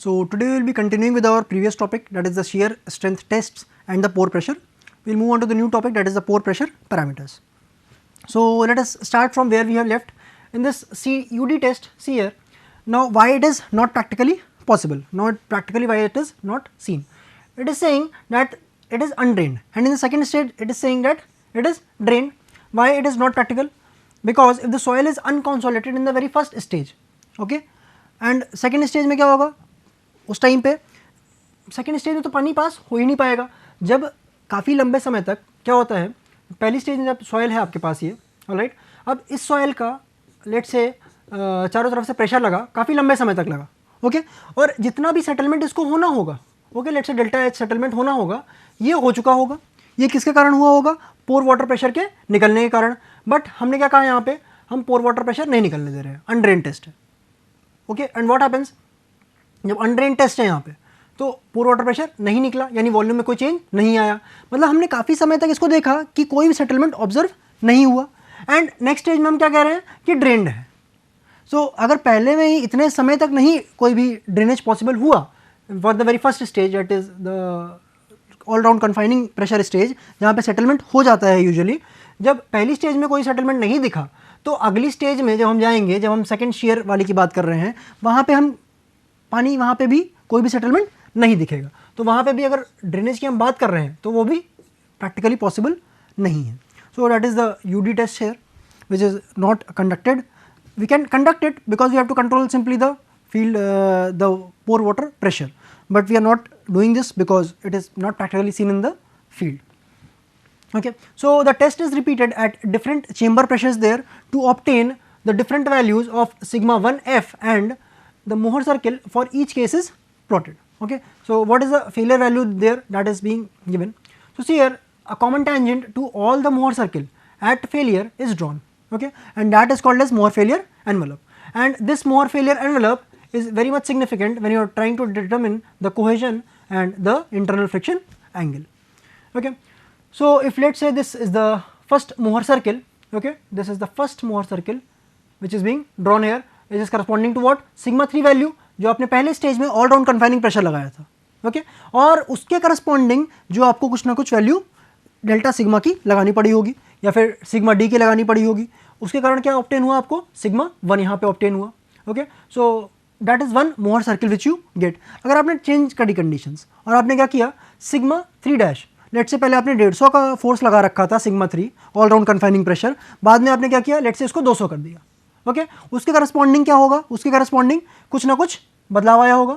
So today we will be continuing with our previous topic, that is the shear strength tests and the pore pressure. We will move on to the new topic, that is the pore pressure parameters. So let us start from where we have left. In this CUD test, see here, now why it is not practically possible, not practically why it is not seen. It is saying that it is undrained, and in the second stage it is saying that it is drained. Why it is not practical? Because if the soil is unconsolidated in the very first stage, okay, and second stage में क्या होगा उस time पे, second stage में तो पानी पास हो ही नहीं पाएगा. जब काफ़ी लंबे समय तक क्या होता है, पहली स्टेज में जब सॉइल है आपके पास ये, ऑलराइट, अब इस सॉइल का लेट से चारों तरफ से प्रेशर लगा, काफ़ी लंबे समय तक लगा, ओके, और जितना भी सेटलमेंट इसको होना होगा, ओके, लेट से डेल्टा एच सेटलमेंट होना होगा, ये हो चुका होगा. ये किसके कारण हुआ होगा? पोर वाटर प्रेशर के निकलने के कारण. बट हमने क्या कहा यहाँ पे, हम पोर वाटर प्रेशर नहीं निकलने दे रहे हैं, अनड्रेन टेस्ट है, ओके. एंड व्हाट हैपेंस, जब अनड्रेन टेस्ट है यहाँ पे, तो पोर वाटर प्रेशर नहीं निकला, यानी वॉल्यूम में कोई चेंज नहीं आया. मतलब हमने काफ़ी समय तक इसको देखा कि कोई भी सेटलमेंट ऑब्जर्व नहीं हुआ. एंड नेक्स्ट स्टेज में हम क्या कह रहे हैं कि ड्रेन्ड है. सो अगर पहले में ही इतने समय तक नहीं कोई भी ड्रेनेज पॉसिबल हुआ for the very first stage, that is the all round confining pressure stage, जहाँ पे सेटलमेंट हो जाता है यूजुअली, जब पहली स्टेज में कोई सेटलमेंट नहीं दिखा, तो अगली स्टेज में जब हम जाएंगे, जब हम सेकेंड शेयर वाली की बात कर रहे हैं, वहाँ पे हम पानी, वहाँ पे भी कोई भी सेटलमेंट नहीं दिखेगा. तो वहाँ पे भी अगर ड्रेनेज की हम बात कर रहे हैं तो वो भी प्रैक्टिकली पॉसिबल नहीं है. So that is the UD test shear which is not conducted. We can conduct it because we have to control simply the field the pore water pressure, but we are not doing this because it is not practically seen in the field. Okay, so the test is repeated at different chamber pressures there to obtain the different values of sigma 1f, and the Mohr circle for each case is plotted. Okay, so what is the failure value there that is being given? So see here, a common tangent to all the Mohr circle at failure is drawn, okay, and that is called as Mohr failure envelope. And this Mohr failure envelope is very much significant when you are trying to determine the cohesion and the internal friction angle. Okay, so if let us say this is the first Mohr circle, okay, this is the first Mohr circle which is being drawn here, it is corresponding to what, sigma 3 value जो आपने पहले stage में all round confining pressure लगाया था, okay, और उसके corresponding जो आपको कुछ ना कुछ वैल्यू डेल्टा सिग्मा की लगानी पड़ी होगी या फिर सिग्मा डी की लगानी पड़ी होगी. उसके कारण क्या ऑब्टेन हुआ, आपको सिग्मा 1 यहाँ पे ऑब्टेन हुआ. Okay, so that is one मोहर सर्किल विच यू गेट. अगर आपने चेंज करी कंडीशंस और आपने क्या किया, सिग्मा 3 डैश, लेट से पहले आपने 150 का फोर्स लगा रखा था sigma 3 all round confining pressure, बाद में आपने क्या किया, लेट से इसको 200 कर दिया. ओके, उसके करस्पॉन्डिंग क्या होगा, उसके करस्पॉन्डिंग कुछ ना कुछ बदलाव आया होगा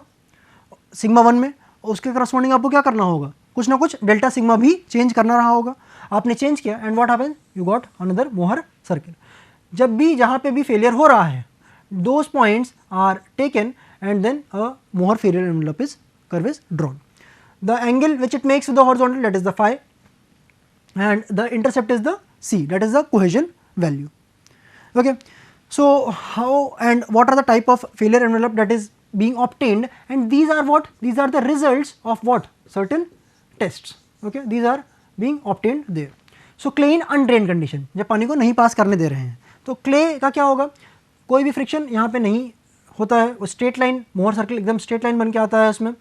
सिग्मा 1 में, उसके करस्पॉन्डिंग आपको क्या करना होगा, कुछ ना कुछ डेल्टा सिग्मा भी चेंज करना रहा होगा. आपने चेंज किया and what happens, you got another मोहर सर्किल. जब भी जहाँ पे भी फेलियर हो रहा है, those points are taken and then a Mohr failure envelope is curve is drawn. The angle which it makes with the horizontal, that is the phi, and the intercept is the c, that is the cohesion value. Okay, so how and what are the type of failure envelope that is being obtained, and these are what, these are the results of what, certain tests. Okay, these are being obtained there. So clay in undrained condition, जब पानी को नहीं पास करने दे रहे हैं, तो clay का क्या होगा, कोई भी फ्रिक्शन यहाँ पे नहीं होता है, वो स्ट्रेट लाइन, मोहर सर्किल एकदम स्ट्रेट लाइन बन के आता है उसमें.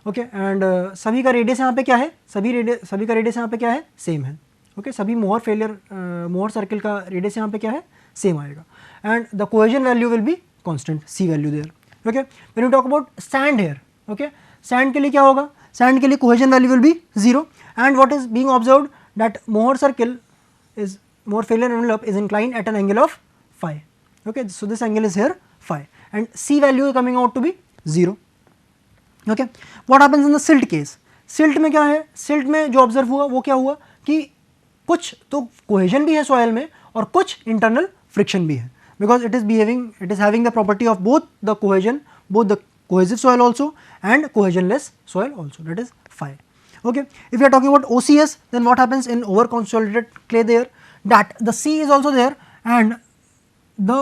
ओके, एंड सभी का रेडियस यहाँ पे क्या है, सभी का रेडियस यहाँ पे क्या है, सेम है. ओके, सभी मोहर फेलियर मोहर सर्किल का रेडियस यहाँ पे क्या है, सेम आएगा. And the cohesion value will be constant, c value there. Okay, when you talk about sand here, okay, sand के लिए क्या होगा, सैंड के लिए cohesion value will be 0. And what is being observed, that Mohr circle is Mohr failure envelope is inclined at an angle of phi. Okay, so this angle is here phi, and c value is coming out to be 0. Okay, what happens in the silt case? Silt में क्या है, silt में जो observe हुआ वो क्या हुआ कि कुछ तो कोहेजन भी है सॉयल में और कुछ इंटरनल फ्रिक्शन भी है, because it is having the property of both the cohesion, both the cohesive soil also and cohesionless soil also, that is phi. Okay, if we are talking about OCS, then what happens in over consolidated clay there, that the C is also there and the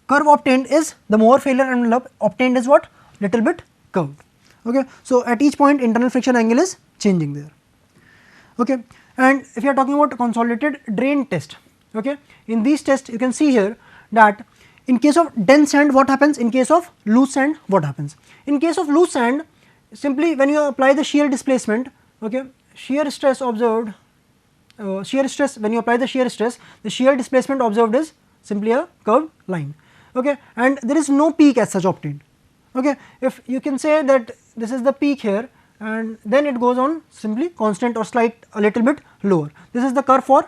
curve obtained is, the Mohr failure envelope obtained is what, little bit curved. Okay, so at each point internal friction angle is changing there. Okay, and if you are talking about consolidated drain test, okay, in these tests you can see here that In case of dense sand, what happens? In case of loose sand, what happens? In case of loose sand, simply when you apply the shear displacement, okay, shear stress observed, shear stress, when you apply the shear stress, the shear displacement observed is simply a curved line, okay, and there is no peak as such obtained, okay. If you can say that this is the peak here, and then it goes on simply constant or slight a little bit lower. This is the curve for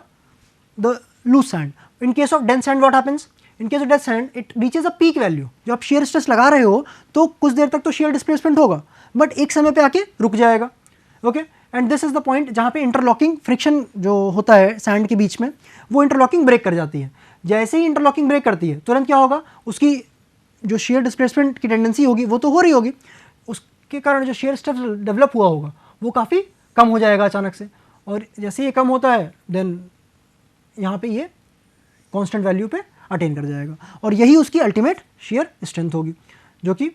the loose sand. In case of dense sand, what happens? In case of dense sand, it reaches a peak value. जब आप shear stress लगा रहे हो तो कुछ देर तक तो shear displacement होगा, but एक समय पे आके रुक जाएगा, okay. And this is the point जहाँ पे इंटरलॉकिंग फ्रिक्शन जो होता है सैंड के बीच में, वो इंटरलॉकिंग ब्रेक कर जाती है. जैसे ही इंटरलॉकिंग ब्रेक करती है तुरंत क्या होगा, उसकी जो शेयर डिस्प्लेसमेंट की टेंडेंसी होगी वो तो हो रही होगी, उसके कारण जो शेयर स्ट्रेस डेवलप हुआ होगा वो काफ़ी कम हो जाएगा अचानक से, और जैसे ये कम होता है देन यहाँ पे ये कांस्टेंट वैल्यू पे अटेन कर जाएगा, और यही उसकी अल्टीमेट शेयर स्ट्रेंथ होगी जो कि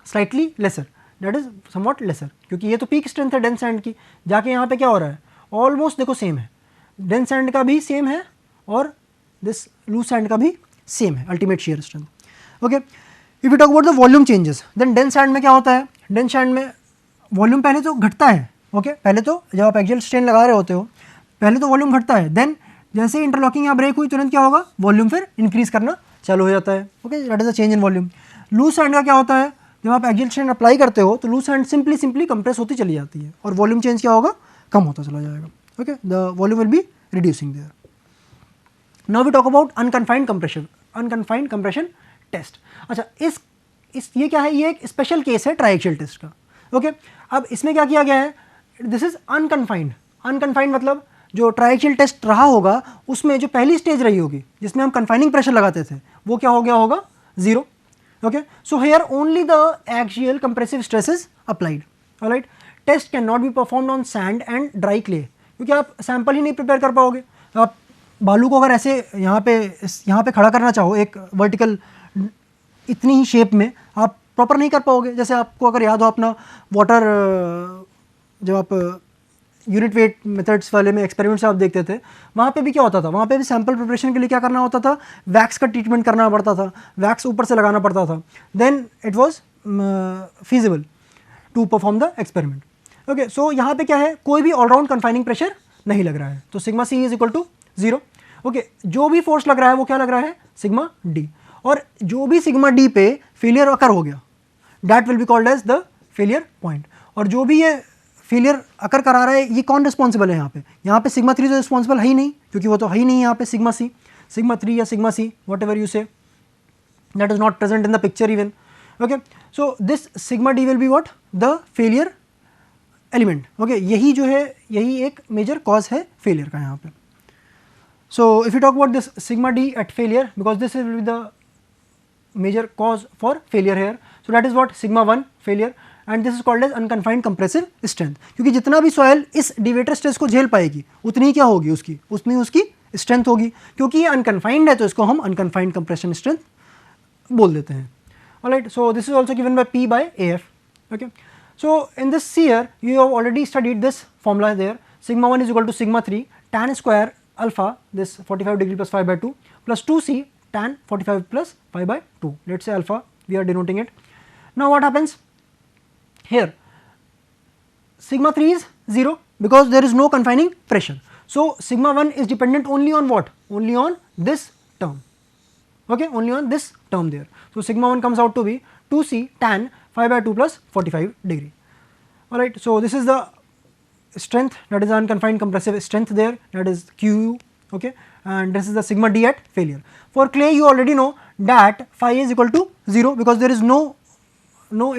slightly lesser, that is somewhat lesser, क्योंकि ये तो पीक स्ट्रेंथ है डेंस सैंड की. जाके यहाँ पे क्या हो रहा है, ऑलमोस्ट देखो सेम है, डेंस सैंड का भी सेम है और दिस लूज सैंड का भी सेम है ultimate shear strength, okay. If you talk about the volume changes, then dense sand में क्या होता है, डेंस सैंड में वॉल्यूम पहले तो घटता है, ओके. पहले तो जब आप एक्सियल स्ट्रेन लगा रहे होते हो पहले तो वॉल्यूम घटता है, देन जैसे इंटरलॉकिंग यहाँ ब्रेक हुई तुरंत क्या होगा, वॉल्यूम फिर इंक्रीज करना चालू हो जाता है, okay. That is a change in volume. Loose sand का क्या होता है, जब आप एक्सियल स्ट्रेन अप्लाई करते हो तो लूज सैंड सिंपली कंप्रेस होती चली जाती है और वॉल्यूम चेंज क्या होगा, कम होता चला जाएगा, okay. The volume will be reducing there. Now we talk about unconfined compression test. अच्छा, इस ये क्या है, ये एक स्पेशल केस है ट्राइएक्सियल टेस्ट का, ओके. अब इसमें क्या किया गया है, दिस इज अनकन्फाइंड मतलब जो ट्राइएक्सियल टेस्ट रहा होगा उसमें जो पहली स्टेज रही होगी जिसमें हम कन्फाइनिंग प्रेशर लगाते थे वो क्या हो गया होगा, 0, okay. So here only the axial compressive stress is applied, all right. Test cannot be performed on sand and dry clay, क्योंकि आप सैंपल ही नहीं प्रिपेयर कर पाओगे. आप बालू को अगर ऐसे यहाँ पे खड़ा करना चाहो एक वर्टिकल इतनी ही शेप में, आप प्रॉपर नहीं कर पाओगे. जैसे आपको अगर याद हो अपना वाटर, जब आप यूनिट वेट मेथड्स वाले में एक्सपेरिमेंट्स आप देखते थे, वहाँ पे भी क्या होता था, वहाँ पे भी सैंपल प्रिपरेशन के लिए क्या करना होता था, वैक्स का ट्रीटमेंट करना पड़ता था, वैक्स ऊपर से लगाना पड़ता था, then it was feasible to perform the experiment, okay. So यहाँ पे क्या है, कोई भी ऑलराउंड कन्फाइनिंग प्रेशर नहीं लग रहा है, तो sigma c is equal to 0, okay. जो भी फोर्स लग रहा है वो क्या लग रहा है, सिग्मा डी, और जो भी सिग्मा डी पे फेलियर अकर हो गया that will be called as the failure point. और जो भी ये फेलियर अकर करा रहा है ये कौन रिस्पॉन्सिबल है, यहाँ पे सिग्मा 3 तो रिस्पॉन्सिबल है ही नहीं, क्योंकि वो तो है ही नहीं यहाँ पे सिग्मा 3 या sigma C, whatever you say, that is not present in the picture even, okay. So this sigma D will be what, the failure element, okay. यही जो है यही एक मेजर कॉज है फेलियर का यहाँ पे. So if you talk about this sigma d at failure, because this will be the major cause for failure here, so that is what, sigma 1 failure, and this is called as unconfined compressive strength. क्योंकि जितना भी soil इस डिवेटर stress को झेल पाएगी उतनी क्या होगी, उतनी उसकी स्ट्रेंथ होगी. क्योंकि ये अनकन्फाइंड है तो इसको हम अनकन्फाइंड कंप्रेशन स्ट्रेंथ बोल देते हैं, alright. So this is also given by P by AF, okay. So in this here you have already studied this formula there, sigma 1 is equal to sigma 3 tan square alpha, this 45 degree plus 5 by 2 plus 2c tan 45 plus 5 by 2, let's say alpha, we are denoting it. Now what happens here, sigma 3 is 0 because there is no confining pressure. So sigma 1 is dependent only on what, only on this term, okay, only on this term there. So sigma 1 comes out to be 2c tan 5 by 2 plus 45 degree, alright. So this is the strength, that is unconfined compressive strength there, that is Qu, okay, and this is the sigma d at failure. For clay you already know that phi is equal to 0 because there is no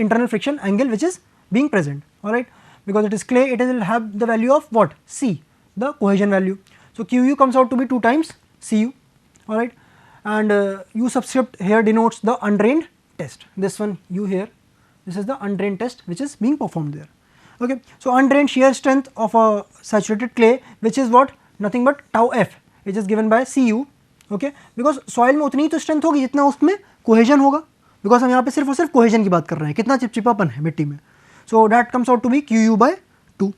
internal friction angle which is being present, alright. Because it is clay, it will have the value of what, C, the cohesion value. So Qu comes out to be 2 times Cu, alright, and U subscript here denotes the undrained test, this one U here, this is the undrained test which is being performed there, okay. So undrained shear strength of a saturated clay, which is what, nothing but tau f, which is given by Cu, okay. Because soil में उतनी तो strength होगी जितना उसमें cohesion होगा, because हम यहाँ पे सिर्फ और सिर्फ कोहेजन की बात कर रहे हैं, कितना चिपचिपापन है मिट्टी में. So that comes out to be Qu by 2,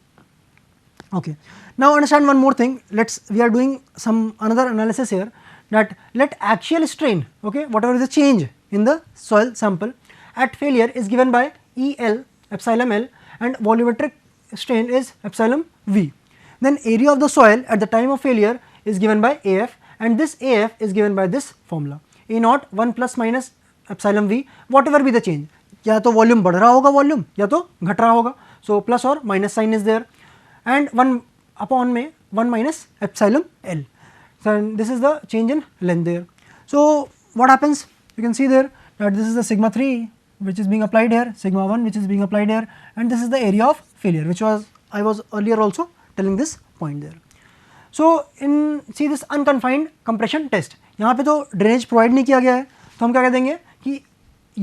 okay. Now understand one more thing, we are doing some another analysis here, that let axial strain, okay, whatever is the change in the soil sample at failure is given by EL epsilon L and volumetric strain is epsilon V. Then area of the soil at the time of failure is given by AF and this AF is given by this formula A naught 1 plus minus epsilon V whatever be the change, या तो volume बढ़ रहा होगा volume या तो घट रहा होगा, सो प्लस और minus sign is there and 1 upon में 1 minus epsilon L. So this is the change in length there. So what happens, you can see there that this is the sigma 3 which is being applied here, sigma 1 which is being applied here, and this is the area of failure which was I was earlier also telling this point there. So in see this unconfined compression test, यहाँ पे तो drainage provide नहीं किया गया है तो हम क्या कह देंगे कि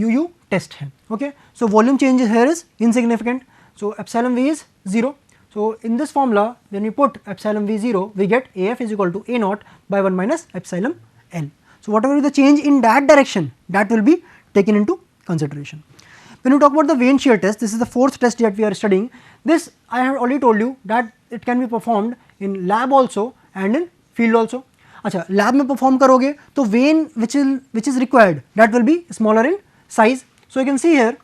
UU टेस्ट है, okay. So volume change here is insignificant, so epsilon V is 0. So in this formula when we put epsilon V 0 we get AF is equal to A naught by 1 minus epsilon L. So whatever is the change in that direction that will be taken into consideration. When we talk about the vane shear test, this is the fourth test that we are studying. This I have already told you that it can be performed in lab also and in field also. अच्छा lab में perform करोगे तो when which is required that will be smaller in size. So you can see here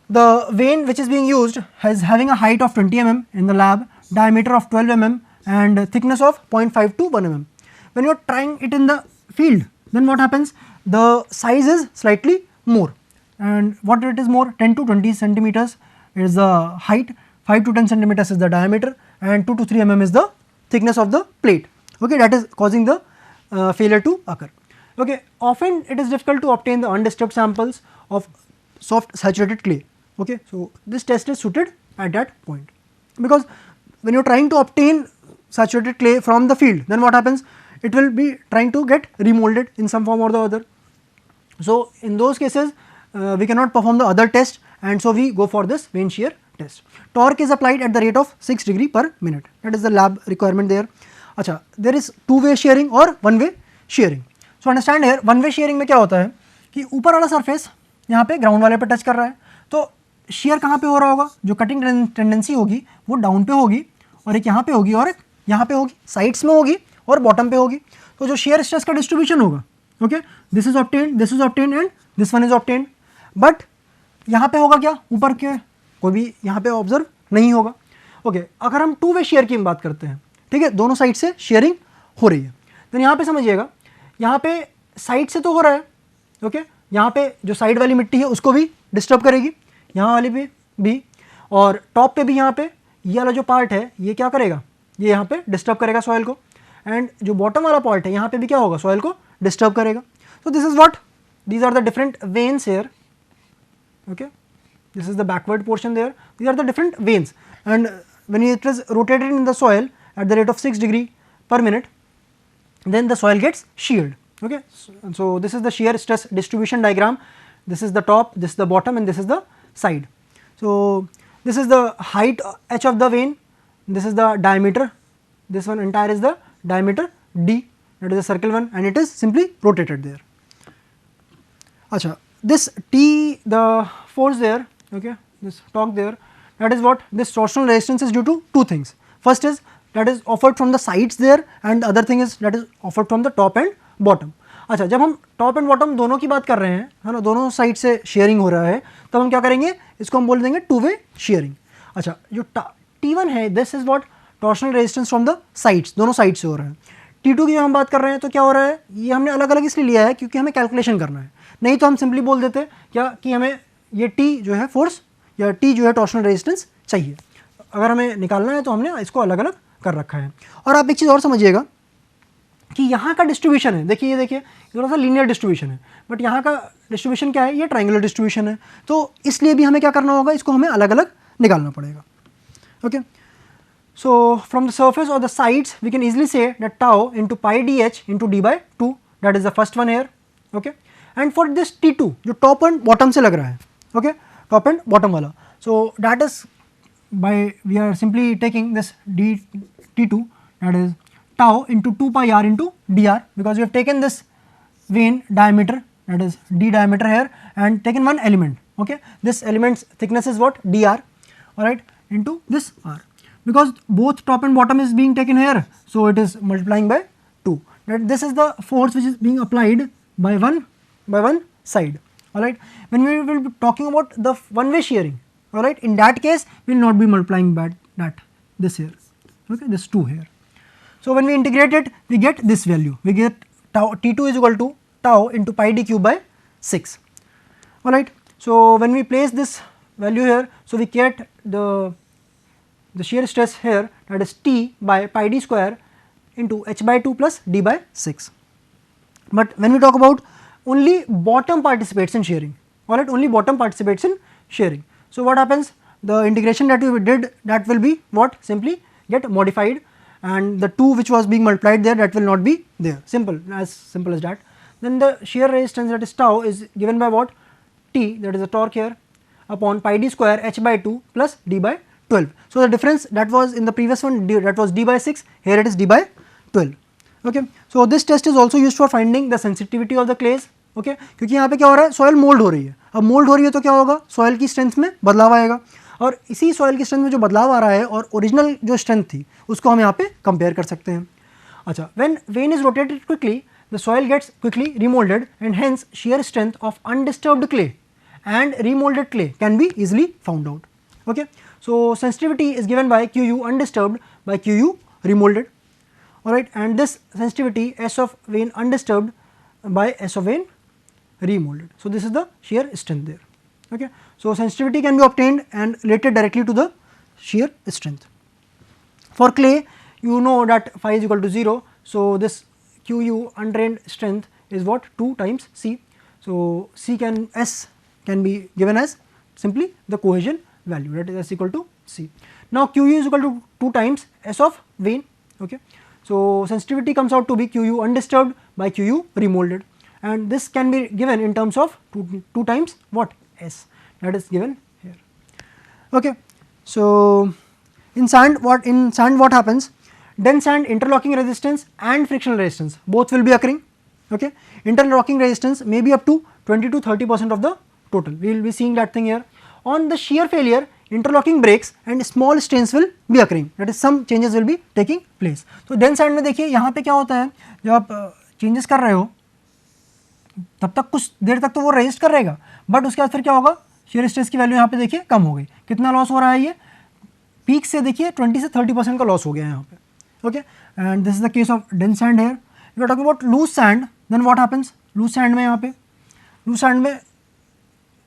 the vane which is being used has having a height of 20 mm in the lab, diameter of 12 mm and thickness of 0.5 to 1 mm. When you are trying it in the field, then what happens, the size is slightly more, and what it is more, 10 to 20 centimeters is the height, 5 to 10 centimeters is the diameter and 2 to 3 mm is the thickness of the plate, okay, that is causing the failure to occur. Okay, often it is difficult to obtain the undisturbed samples of soft saturated clay. Okay, so this test is suited at that point, because when you are trying to obtain saturated clay from the field, then what happens, it will be trying to get remolded in some form or the other. So in those cases we cannot perform the other test, and so we go for this vane shear test. Torque is applied at the rate of 6 degree per minute, that is the lab requirement there. अच्छा, there is two-way shearing और one-way shearing. So understand here, one-way shearing में क्या होता है कि ऊपर वाला surface यहाँ पे ग्राउंड वाले पे टच कर रहा है, तो शेयर कहाँ पे हो रहा होगा, जो कटिंग टेंडेंसी होगी वो डाउन पे होगी और एक यहाँ पे होगी और एक यहाँ पे होगी, साइड्स में होगी और बॉटम पे होगी. तो जो शेयर स्ट्रेस का डिस्ट्रीब्यूशन होगा, okay, this is obtained and this one is obtained, but यहाँ पे होगा क्या, ऊपर के कोई भी यहाँ पे ऑब्जर्व नहीं होगा. ओके, अगर हम टू वे शेयर की बात करते हैं, ठीक है, दोनों साइड से शेयरिंग हो रही है, तो यहाँ पे समझिएगा, यहाँ पे साइड से तो हो रहा है, ओके, यहाँ पे जो साइड वाली मिट्टी है उसको भी डिस्टर्ब करेगी, यहाँ वाली भी और टॉप पे भी, यहाँ पे ये वाला जो पार्ट है ये क्या करेगा, ये यहाँ पे डिस्टर्ब करेगा सॉइल को, एंड जो बॉटम वाला पार्ट है यहाँ पे भी क्या होगा, सॉइल को डिस्टर्ब करेगा. So this is what, these are the different veins here, okay, this is the backward portion there, these are the different veins, and when it is rotated in the soil at the rate of 6 degree per minute, then the soil gets sheared, okay. So this is the shear stress distribution diagram, this is the top, this is the bottom and this is the side. So this is the height h of the vein, this is the diameter, this one entire is the diameter d, that is a circle one, and it is simply rotated there. Acha, this T, the force there, okay, this torque there, that is what, this torsional resistance is due to two things. First is that is offered from the sides there, and the other thing is that is offered from the top and bottom. अच्छा, जब हम top and bottom दोनों की बात कर रहे हैं, है ना, दोनों साइड से शेयरिंग हो रहा है, तब हम क्या करेंगे, इसको हम बोल देंगे टू वे शेयरिंग. अच्छा, जो T1 है, this is what, torsional resistance from the sides, दोनों साइड से हो रहा है. T2 की जब हम बात कर रहे हैं तो क्या हो रहा है, ये हमने अलग अलग इसलिए लिया है क्योंकि हमें कैलकुलेशन करना है, नहीं तो हम सिंपली बोल देते क्या कि हमें ये T जो है फोर्स या T जो है टॉर्शनल रेजिस्टेंस चाहिए. अगर हमें निकालना है तो हमने इसको अलग अलग कर रखा है. और आप एक चीज़ और समझिएगा कि यहाँ का डिस्ट्रीब्यूशन है, देखिए, ये देखिए, थोड़ा सा लीनियर डिस्ट्रीब्यूशन है, बट यहाँ का डिस्ट्रीब्यूशन क्या है, ये ट्रायंगुलर डिस्ट्रीब्यूशन है, तो इसलिए भी हमें क्या करना होगा, इसको हमें अलग अलग निकालना पड़ेगा. Okay, so from the surface और the sides we can easily say that tau into pi D H into D by two, that is the first one here. Okay, and for this T2 जो top and bottom से लग रहा है, okay, top and bottom वाला, so that is by we are simply taking this T2, that is tau into 2 pi r into dr, because we have taken this vein diameter, that is d diameter here, and taken one element, okay, this element's thickness is what, dr, alright, into this r, because both top and bottom is being taken here, so it is multiplying by 2, that this is the force which is being applied by one side. Alright, when we will be talking about the one way shearing, alright, in that case we will not be multiplying by this here, okay, this 2 here. So when we integrate it, we get this value, we get tau T2 is equal to tau into pi d cube by 6, alright. So when we place this value here, so we get the shear stress here, that is T by pi d square into h by 2 plus d by 6. But when we talk about only bottom participates in shearing, alright, only bottom participates in shearing. So what happens, the integration that we did, that will be what, simply get modified, and the 2 which was being multiplied there, that will not be there, simple as that. Then the shear resistance, that is tau, is given by what, T, that is the torque here, upon pi d square h by 2 plus d by 12. So the difference that was in the previous one, that was d by 6, here it is d by 12. Okay. So this test is also used for finding the sensitivity of the clays, okay, क्योंकि यहाँ पे क्या हो रहा है, soil mould हो रही है, अब मोल्ड हो रही है तो क्या होगा, सॉइल की स्ट्रेंथ में बदलाव आएगा, और इसी सॉइल की स्ट्रेंथ में जो बदलाव आ रहा है और ओरिजिनल जो स्ट्रेंथ थी उसको हम यहाँ पे कंपेयर कर सकते हैं. अच्छा, when when is rotated quickly, the soil gets quickly remolded, and hence shear strength of undisturbed clay and remolded clay can be easily found out. Okay. So sensitivity is given by Qu undisturbed by Qu remolded, alright, and this sensitivity S of vein undisturbed by S of vein remolded. So this is the shear strength there. Okay. So sensitivity can be obtained and related directly to the shear strength. For clay, you know that phi is equal to 0, so this Qu undrained strength is what, 2 times C. So S can be given as simply the cohesion value, that is S equal to C. Now Qu is equal to 2 times S of vein, okay. So sensitivity comes out to be Qu undisturbed by Qu remolded, and this can be given in terms of 2 times what, S, that is given here, okay. So in sand what happens, dense sand interlocking resistance and frictional resistance both will be occurring, okay. Interlocking resistance may be up to 20 to 30% of the total, we will be seeing that thing here. On the shear failure, interlocking breaks and small strains will be occurring, that is some changes will be taking place. So dense sand में देखिए यहाँ पे क्या होता है, जब आप changes कर रहे हो तब तक कुछ देर तक तो वो रेजिस्ट कर रहेगा, बट उसके बाद फिर क्या होगा, shear stress की वैल्यू यहाँ पे देखिए कम हो गई, कितना लॉस हो रहा है, ये पीक से देखिए 20 से 30% का लॉस हो गया है यहाँ पे, okay. And this is the case of dense sand here. If you are talking about loose sand, then what happens, loose sand में यहाँ पे, loose sand में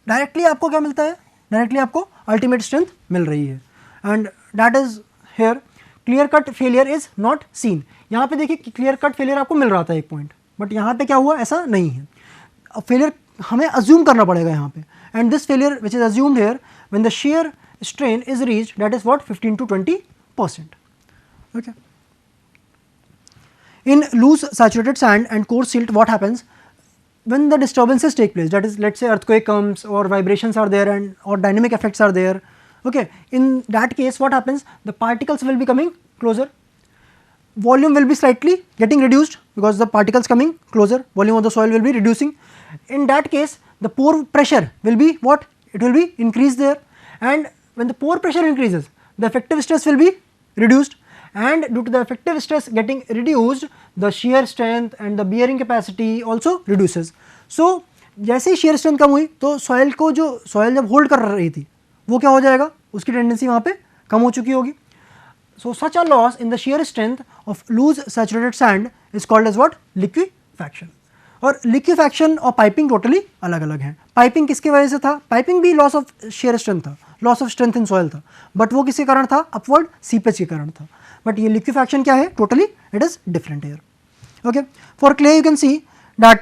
डायरेक्टली आपको क्या मिलता है, डायरेक्टली आपको अल्टीमेट स्ट्रेंथ मिल रही है, and that is here clear cut failure is not seen. यहाँ पे देखिए क्लियर कट फेलियर आपको मिल रहा था एक पॉइंट, बट यहाँ पे क्या हुआ, ऐसा नहीं है, फेलियर हमें अज्यूम करना पड़ेगा यहाँ पे, and this failure which is assumed here when the shear strain is reached, that is what, 15 to 20%. Okay. In loose saturated sand and coarse silt, what happens when the disturbances take place, that is, let's say earthquake comes or vibrations are there and or dynamic effects are there, okay. In that case what happens, the particles will be coming closer, volume will be slightly getting reduced because the particles coming closer, volume of the soil will be reducing. In that case the pore pressure will be what, it will be increased there, and when the pore pressure increases, the effective stress will be reduced, and due to the effective stress getting reduced, the shear strength and the bearing capacity also reduces. So जैसे ही shear strength कम हुई तो soil को, जो soil जब hold कर रही थी वो क्या हो जाएगा, उसकी tendency वहाँ पे कम हो चुकी होगी. So such a loss in the shear strength of loose saturated sand is called as what, liquefaction. और liquefaction और piping totally अलग अलग हैं. Piping किसकी वजह से था, piping भी loss of shear strength था, loss of strength in soil था, but वो किसके कारण था, upward seepage के कारण था. But ये liquefaction क्या है, totally it is different here. Okay. For clay you can see that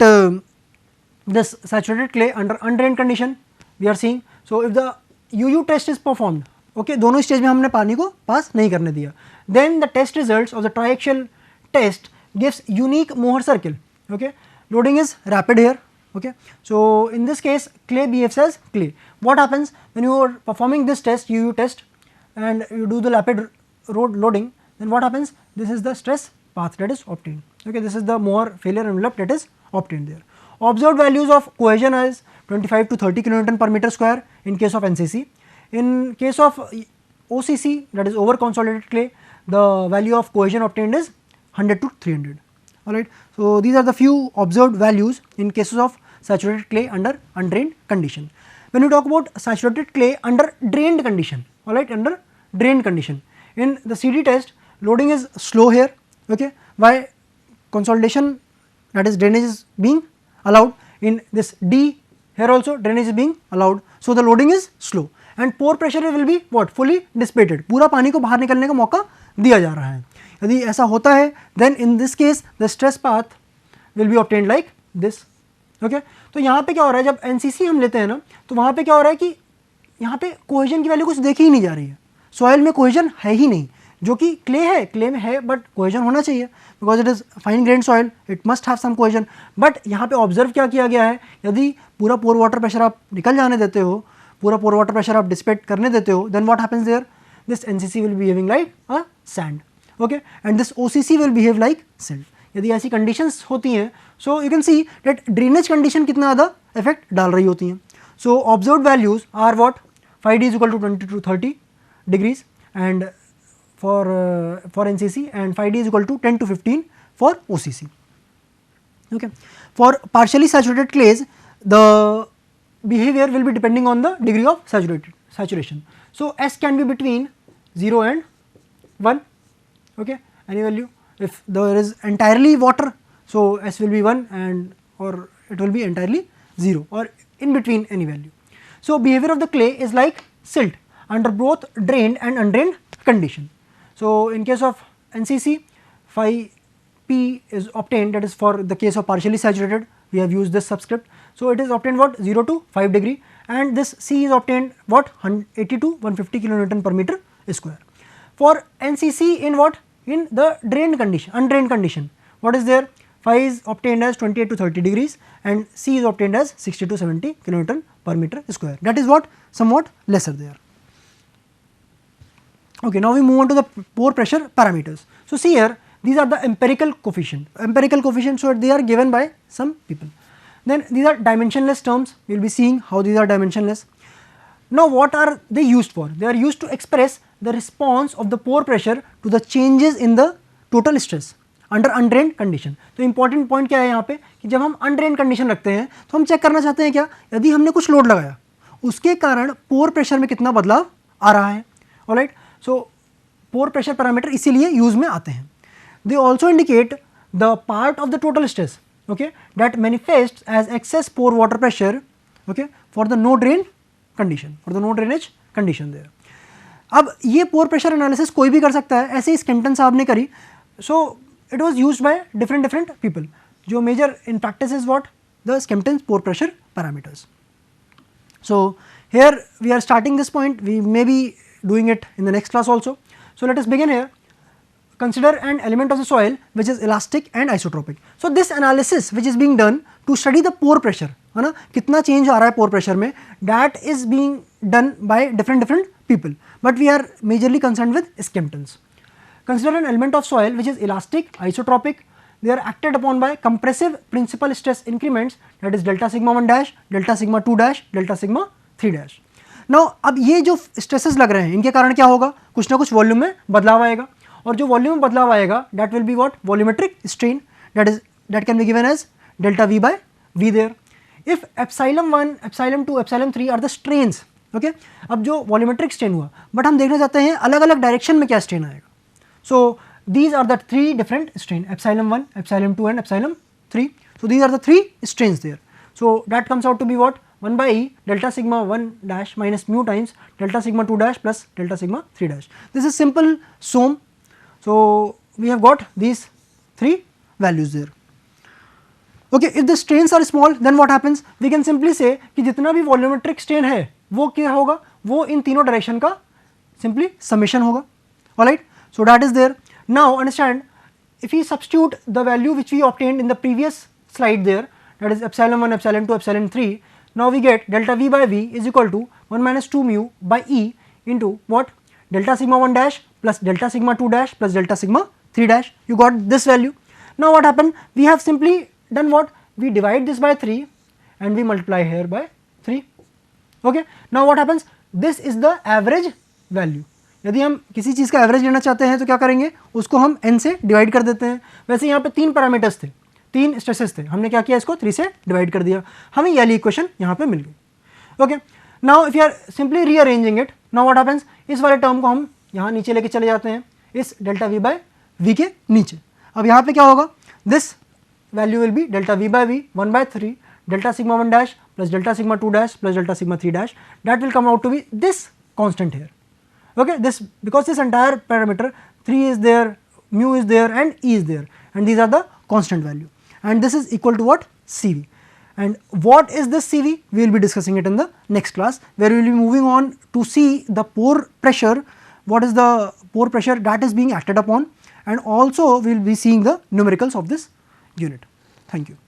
this saturated clay under undrained condition we are seeing. So if the UU test is performed, okay, दोनों stage में हमने पानी को पास नहीं करने दिया, then the test results of the triaxial test gives unique Mohr circle, okay. Loading is rapid here, okay. So in this case clay behaves as clay. What happens when you are performing this test, UU test, and you do the rapid road loading, then what happens, this is the stress path that is obtained, okay. This is the Mohr failure envelope that is obtained there. Observed values of cohesion is 25 to 30 kN per meter square in case of NCC. In case of OCC, that is over consolidated clay, the value of cohesion obtained is 100 to 300. Alright. So, these are the few observed values in cases of saturated clay under undrained condition. When we talk about saturated clay under drained condition, alright, under drained condition, in the CD test loading is slow here, okay, why consolidation, that is drainage, is being allowed. In this D here also drainage is being allowed, so the loading is slow and pore pressure will be what, fully dissipated, पूरा पानी को बाहर निकलने का मौका दिया जा रहा है. यदि ऐसा होता है then in this case the stress path will be obtained like this. Okay? तो यहाँ पे क्या हो रहा है, जब NCC हम लेते हैं ना, तो वहाँ पे क्या हो रहा है कि यहाँ पे कोहेजन की वैल्यू कुछ देखी ही नहीं जा रही है, सॉइल में कोहेजन है ही नहीं, जो कि क्ले है, क्ले में है बट कोहेजन होना चाहिए because it is fine grain soil, it must have some cohesion. But यहाँ पे ऑब्जर्व क्या किया गया है, यदि पूरा पोर वाटर प्रेशर आप निकल जाने देते हो, पूरा पोर वाटर प्रेशर आप डिसिपेट करने देते हो, then what happens there, this NCC will behaving like a sand, okay, and this OCC will behave like silt. यदि ऐसी कंडीशंस होती हैं, so you can see that drainage condition कितना ज़्यादा इफेक्ट डाल रही होती हैं. So observed values are what, 5D is equal to 20 to 30 degrees and for NCC, and 5D is equal to 10 to 15 for OCC. Okay. For partially saturated clays, the behavior will be depending on the degree of saturation. So S can be between 0 and 1, okay, any value. If there is entirely water, so S will be 1 and or it will be entirely 0 or in between any value. So behavior of the clay is like silt under both drained and undrained condition. So in case of NCC, phi P is obtained, that is for the case of partially saturated, we have used this subscript. So it is obtained what, 0 to 5 degree, and this C is obtained what, 80 to 150 kilonewton per meter square. For NCC in what, in the drained condition, undrained condition, what is there, phi is obtained as 28 to 30 degrees and C is obtained as 60 to 70 kilonewton per meter square. That is what, somewhat lesser there. Okay, now we move on to the pore pressure parameters. So see here, these are the empirical coefficient, so they are given by some people. Then these are dimensionless terms, we will be seeing how these are dimensionless. Now what are they used for? They are used to express the response of the pore pressure to the changes in the total stress under undrained condition. तो important point क्या है यहाँ पे कि जब हम अनड्रेन्ड condition रखते हैं तो हम चेक करना चाहते हैं क्या, यदि हमने कुछ लोड लगाया उसके कारण पोर प्रेशर में कितना बदलाव आ रहा है. Alright, so pore pressure parameter इसीलिए यूज में आते हैं. They also indicate the part of the total stress, okay, that manifest as excess pore water pressure, okay, for the no drain condition, for the no drainage condition there. अब ये pore pressure analysis कोई भी कर सकता है, ऐसे ही स्किम्पटन साहब ने करी. सो it was used by different people. जो major in practice is what, the Skempton's pore pressure parameters. So here we are starting this point, we may be doing it in the next class also. So let us begin here. Consider an element of the soil which is elastic and isotropic. So this analysis which is being done to study the pore pressure, है ना, कितना change आ रहा है pore pressure में, that is being done by different people, but we are majorly concerned with Skemptons. Consider an element of soil which is elastic, isotropic. They are acted upon by compressive principal stress increments, that is delta sigma 1 dash, delta sigma 2 dash, delta sigma 3 dash. Now अब ये जो stresses लग रहे हैं इनके कारण क्या होगा, कुछ ना कुछ वॉल्यूम में बदलाव आएगा, और जो वॉल्यूम में बदलाव आएगा that will be what, volumetric strain, that can be given as delta V by V there. If epsilon 1, epsilon 2, epsilon 3 are the strains, okay. अब जो वॉल्यूमेट्रिक स्ट्रेन हुआ, बट हम देखना चाहते हैं अलग अलग डायरेक्शन में क्या स्ट्रेन आएगा. So these are the three different strain, epsilon 1, epsilon 2 and epsilon 3. So these are the three strains there. So that comes out to be what, 1 by E delta sigma 1 dash minus mu times delta sigma 2 dash plus delta sigma 3 dash. This is simple SOM. So we have got these three values there. Okay, if the strains are small, then what happens, we can simply say कि जितना भी volumetric strain है वो क्या होगा, वो इन तीनों direction का simply summation होगा. Alright, so that is there. Now understand, if we substitute the value which we obtained in the previous slide there, that is epsilon 1, epsilon 2, epsilon 3, now we get delta V by V is equal to 1 minus 2 mu by E into what, delta sigma 1 dash plus delta sigma 2 dash plus delta sigma 3 dash. You got this value. Now what happened, we have simply done what, we divide this by 3 and we multiply here by 3. Okay, now what happens, this is the average value. यदि हम किसी चीज़ का average लेना चाहते हैं तो क्या करेंगे, उसको हम n से डिवाइड कर देते हैं। वैसे यहाँ पे 3 पैरामीटर्स थे, 3 स्ट्रेसेस थे, हमने क्या किया, इसको 3 से डिवाइड कर दिया, हमें ये वाली इक्वेशन यहाँ पे मिल गई। Okay, now if you are simply rearranging it, now what happens, इस वाले टर्म को हम यहाँ नीचे लेके चले जाते हैं, इस डेल्टा वी बाय वी के नीचे। अब यहाँ पे क्या होगा, this value will be delta v by v 1/3 delta sigma 1 dash plus delta sigma 2 dash plus delta sigma 3 dash, that will come out to be this constant here. Okay, this because this entire parameter 3 is there, mu is there and E is there, and these are the constant value, and this is equal to what, CV. And what is this CV, we will be discussing it in the next class, where we will be moving on to see the pore pressure, what is the pore pressure that is being acted upon, and also we will be seeing the numericals of this unit. Thank you.